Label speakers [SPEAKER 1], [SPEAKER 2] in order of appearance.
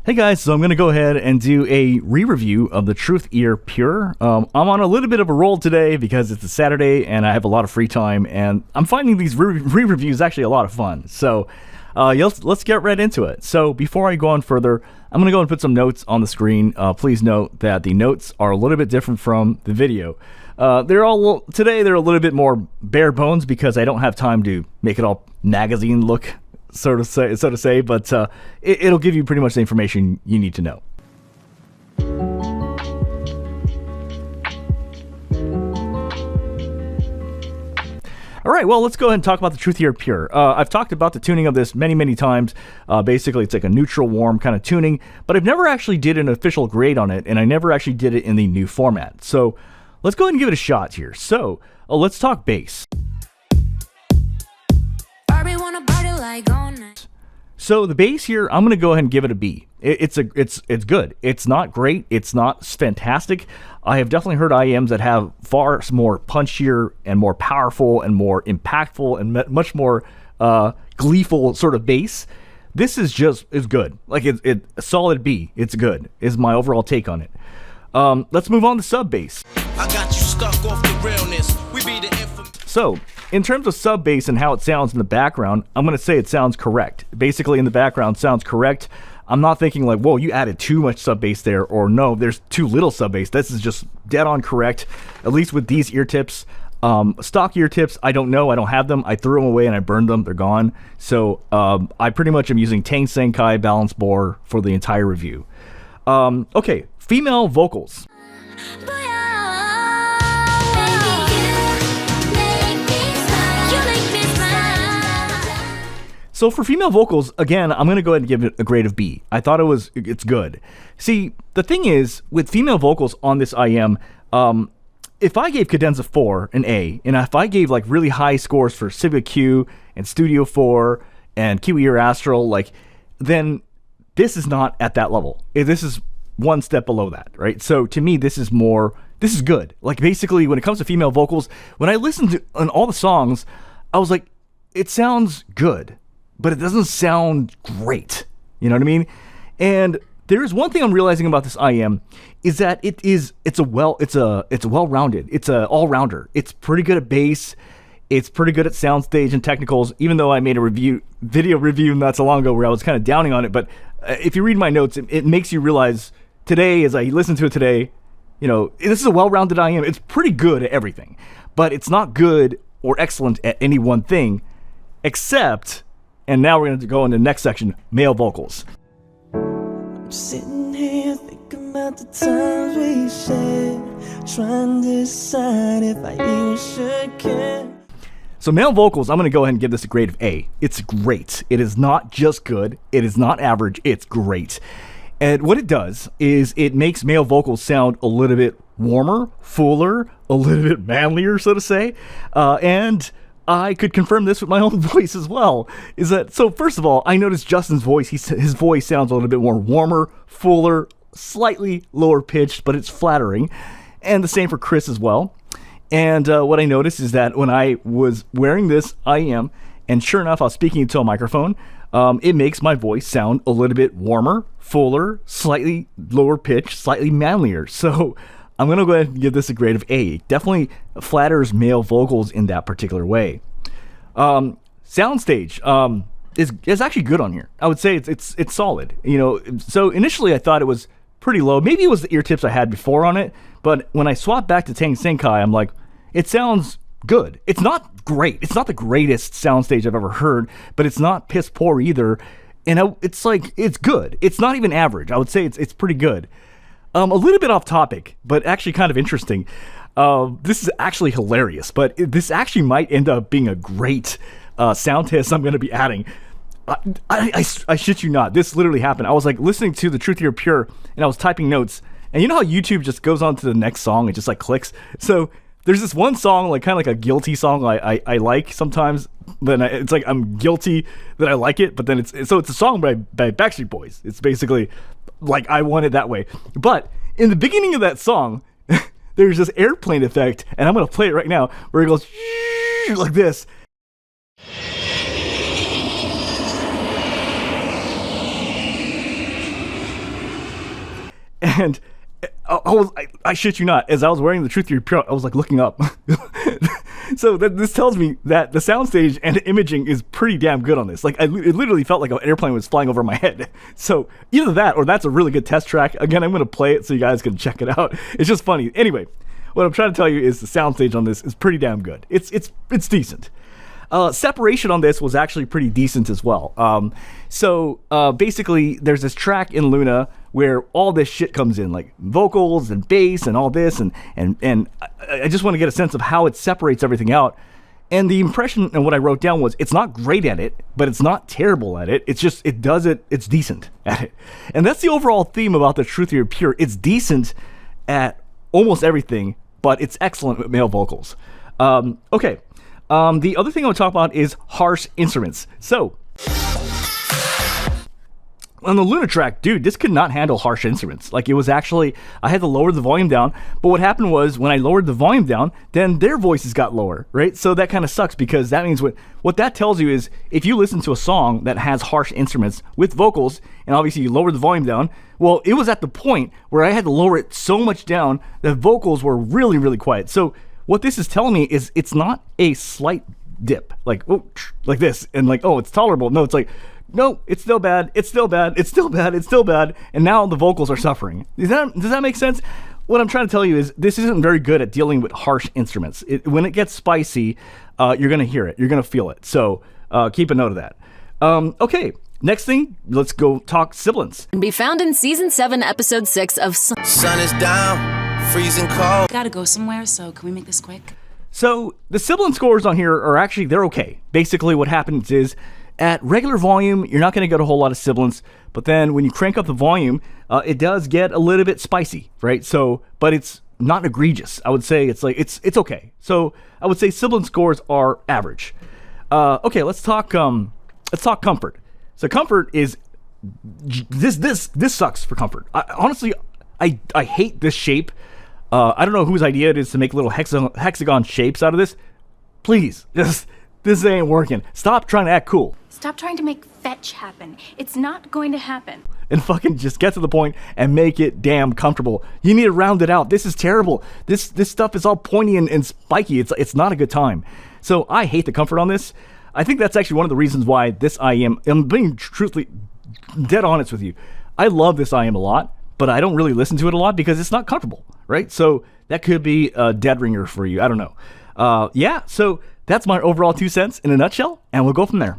[SPEAKER 1] Hey guys, so I'm going to go ahead and do a re-review of the Truthear Pure. I'm on a little bit of a roll today because it's a Saturday and I have a lot of free time, and I'm finding these re-reviews actually a lot of fun. So let's get right into it. So before I go on further, I'm going to go and put some notes on the screen. Please note that the notes are a little bit different from the video. Today they're a little bit more bare bones because I don't have time to make it all magazine look, so to say, but it'll give you pretty much the information you need to know. All right, well, let's go ahead and talk about the Truthear Pure. I've talked about the tuning of this many times. Basically, it's like a neutral warm kind of tuning, but I've never actually did an official grade on it, and I never actually did it in the new format. So let's go ahead and give it a shot here. So let's talk bass. So the bass here, I'm going to go ahead and give it a B. It's good. It's not great. It's not fantastic. I have definitely heard IEMs that have far more punchier and more powerful and more impactful and much more gleeful sort of bass. This is good. Like it's a solid B. It's good is my overall take on it. Let's move on to sub bass. I got you stuck off the realness. We be the So, in terms of sub bass and how it sounds in the background, I'm going to say it sounds correct. Basically, in the background, sounds correct. I'm not thinking like, whoa, you added too much sub bass there, or no, there's too little sub bass. This is just dead on correct, at least with these ear tips. Stock ear tips, I don't know. I don't have them. I threw them away and I burned them. They're gone. So, I pretty much am using Tang Senkai balance bore for the entire review. Okay, female vocals. So for female vocals, again, I'm going to go ahead and give it a grade of B. I thought it's good. See, the thing is, with female vocals on this IEM, if I gave Cadenza 4 an A, and if I gave like really high scores for Civica Q and Studio 4 and Kiwi Ear Astral, then this is not at that level. This is one step below that, right? So to me, this is good. Like basically, when it comes to female vocals, when I listened to on all the songs, I was like, it sounds good, but it doesn't sound great. You know what I mean? And there is one thing I'm realizing about this IEM is that it's a well-rounded. It's a all-rounder. It's pretty good at bass. It's pretty good at soundstage and technicals, even though I made a video review not so long ago where I was kind of downing on it. But if you read my notes, it makes you realize today, as I listen to it today, you know, this is a well-rounded IEM. It's pretty good at everything, but it's not good or excellent at any one thing, except, and now we're going to go into the next section, male vocals. I'm sitting here thinking about the times we shared, trying to decide if I even should care. So male vocals, I'm going to go ahead and give this a grade of A. It's great. It is not just good. It is not average. It's great. And what it does is it makes male vocals sound a little bit warmer, fuller, a little bit manlier, so to say. And I could confirm this with my own voice as well. So first of all, I noticed Justin's voice. His voice sounds a little bit more warmer, fuller, slightly lower pitched, but it's flattering. And the same for Chris as well. And what I noticed is that when I was wearing this IEM, and sure enough, I was speaking into a microphone, it makes my voice sound a little bit warmer, fuller, slightly lower pitched, slightly manlier. So I'm going to go ahead and give this a grade of A. It definitely flatters male vocals in that particular way. Soundstage is actually good on here. I would say it's solid. You know, so initially I thought it was pretty low. Maybe it was the ear tips I had before on it, but when I swapped back to Tang Senkai, I'm like, it sounds good. It's not great. It's not the greatest soundstage I've ever heard, but it's not piss poor either. And it's good. It's not even average. I would say it's pretty good. A little bit off topic, but actually kind of interesting. This is actually hilarious, but this actually might end up being a great sound test I'm going to be adding. I shit you not. This literally happened. I was like listening to the Truthear Pure, and I was typing notes. And you know how YouTube just goes on to the next song? It just like clicks. So there's this one song, like kind of like a guilty song I like sometimes. Then it's like I'm guilty that I like it, but then it's a song by Backstreet Boys. It's basically like I want it that way. But in the beginning of that song, there's this airplane effect, and I'm gonna play it right now, where it goes like this. And I shit you not, as I was wearing the Truthear Pure, I was like looking up. So this tells me that the soundstage and imaging is pretty damn good on this. Like, it literally felt like an airplane was flying over my head. So either that or that's a really good test track. Again, I'm going to play it so you guys can check it out. It's just funny. Anyway, what I'm trying to tell you is the soundstage on this is pretty damn good. It's decent. Separation on this was actually pretty decent as well. So basically, there's this track in Luna where all this shit comes in, like vocals and bass and all this, and I just want to get a sense of how it separates everything out. And the impression and what I wrote down was, it's not great at it, but it's not terrible at it. It's just, it's decent at it. And that's the overall theme about the Truthear Pure. It's decent at almost everything, but it's excellent with male vocals. Okay. The other thing I want to talk about is harsh instruments. So, on the Luna track, dude, this could not handle harsh instruments. Like, it was actually, I had to lower the volume down, but what happened was, when I lowered the volume down, then their voices got lower, right? So that kind of sucks, because that means what that tells you is, if you listen to a song that has harsh instruments with vocals, and obviously you lower the volume down, well, it was at the point where I had to lower it so much down that vocals were really, really quiet. So what this is telling me is, it's not a slight dip, like, oh, like this, and like, oh, it's tolerable. No, it's like, no, it's still bad, it's still bad, it's still bad, it's still bad, and now the vocals are suffering. Does that make sense? What I'm trying to tell you is, this isn't very good at dealing with harsh instruments. When it gets spicy, you're going to hear it, you're going to feel it. So keep a note of that. Okay, next thing, let's go talk sibilance.
[SPEAKER 2] Be found in Season 7, Episode 6 of
[SPEAKER 3] Sun is down, freezing cold.
[SPEAKER 4] Gotta go somewhere, so can we make this quick?
[SPEAKER 1] So the sibilance scores on here are actually, they're okay. Basically what happens is, at regular volume, you're not going to get a whole lot of sibilance, but then when you crank up the volume, it does get a little bit spicy, right? So, but it's not egregious. I would say it's like, it's okay. So I would say sibilance scores are average. Okay, let's talk comfort. So comfort is, this sucks for comfort. Honestly, I hate this shape. I don't know whose idea it is to make little hexagon shapes out of this. Please, this ain't working. Stop trying to act cool.
[SPEAKER 5] Stop trying to make fetch happen. It's not going to happen.
[SPEAKER 1] And fucking just get to the point and make it damn comfortable. You need to round it out. This is terrible. This stuff is all pointy and spiky. It's not a good time. So I hate the comfort on this. I think that's actually one of the reasons why this IM, I'm being truthfully dead honest with you. I love this IM a lot, but I don't really listen to it a lot because it's not comfortable, right? So that could be a dead ringer for you. I don't know. Yeah, so that's my overall 2 cents in a nutshell, and we'll go from there.